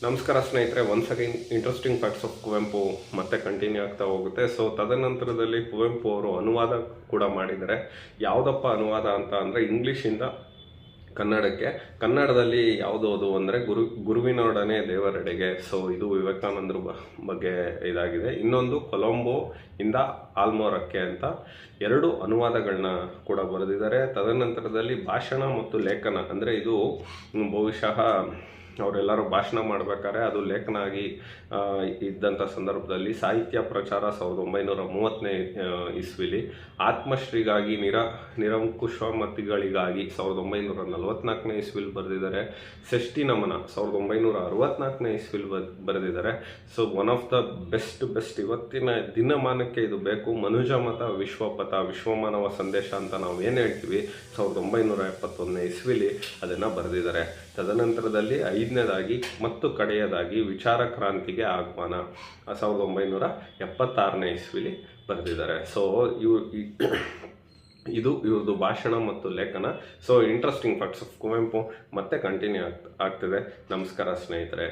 ನಮಸ್ಕಾರ ಸ್ನೇಹಿತರೆ, once again interesting facts of Kuvempu ಮತ್ತೆ ಕಂಟಿನ್ಯೂ ಆಗ್ತಾ ಹೋಗುತ್ತೆ. ಸೊ ತದನಂತರದಲ್ಲಿ ಕುವೆಂಪು ಅವರು ಅನುವಾದ ಕೂಡ ಮಾಡಿದ್ದಾರೆ. ಯಾವುದಪ್ಪ ಅನುವಾದ ಅಂತ ಅಂದರೆ ಇಂಗ್ಲೀಷಿಂದ ಕನ್ನಡಕ್ಕೆ. ಕನ್ನಡದಲ್ಲಿ ಯಾವುದೋದು ಅಂದರೆ ಗುರುವಿನೊಡನೆ ದೇವರೆಡೆಗೆ. ಸೊ ಇದು ವಿವೇಕಾನಂದರ ಬಗ್ಗೆ ಇದಾಗಿದೆ. ಇನ್ನೊಂದು ಕೊಲಂಬೋ ಇಂದ ಆಲ್ಮೋರಕ್ಕೆ ಅಂತ ಎರಡು ಅನುವಾದಗಳನ್ನ ಕೂಡ ಬರೆದಿದ್ದಾರೆ. ತದನಂತರದಲ್ಲಿ ಭಾಷಣ ಮತ್ತು ಲೇಖನ ಅಂದರೆ ಇದು ಬಹುಶಃ ಅವರೆಲ್ಲರೂ ಭಾಷಣ ಮಾಡಬೇಕಾದ್ರೆ ಅದು ಲೇಖನ ಆಗಿ ಇದ್ದಂಥ ಸಂದರ್ಭದಲ್ಲಿ ಸಾಹಿತ್ಯ ಪ್ರಚಾರ 1930ನೇ ಇಸ್ವಿಲಿ, ಆತ್ಮಶ್ರೀಗಾಗಿ ನಿರಂಕುಶಮತಿಗಳಿಗಾಗಿ 1944ನೇ ಇಸ್ವಿಲಿ ಬರೆದಿದ್ದಾರೆ. ಷಷ್ಠಿ ನಮನ 1964ನೇ ಇಸ್ವಿಲಿ ಬರೆದಿದ್ದಾರೆ. So one of the best ಇವತ್ತಿನ ದಿನಮಾನಕ್ಕೆ ಇದು ಬೇಕು. ಮನುಜ ಮತ ವಿಶ್ವಪಥ, ವಿಶ್ವಮಾನವ ಸಂದೇಶ ಅಂತ ನಾವು ಏನು ಹೇಳ್ತೀವಿ, 1971ನೇ ಇಸ್ವಿಲಿ ಅದನ್ನು ಬರೆದಿದ್ದಾರೆ. ತದನಂತರದಲ್ಲಿ ಐದನೇದಾಗಿ ಮತ್ತು ಕಡೆಯದಾಗಿ ವಿಚಾರ ಕ್ರಾಂತಿಗೆ ಆಹ್ವಾನ 1976ನೇ ಇಸ್ವಿಲಿ ಬರೆದಿದ್ದಾರೆ. ಸೊ ಇದು ಇವ್ರದ್ದು ಭಾಷಣ ಮತ್ತು ಲೇಖನ. So interesting facts of Kuvempu ಮತ್ತೆ ಕಂಟಿನ್ಯೂ ಆಗ್ತಿದೆ. ನಮಸ್ಕಾರ ಸ್ನೇಹಿತರೆ.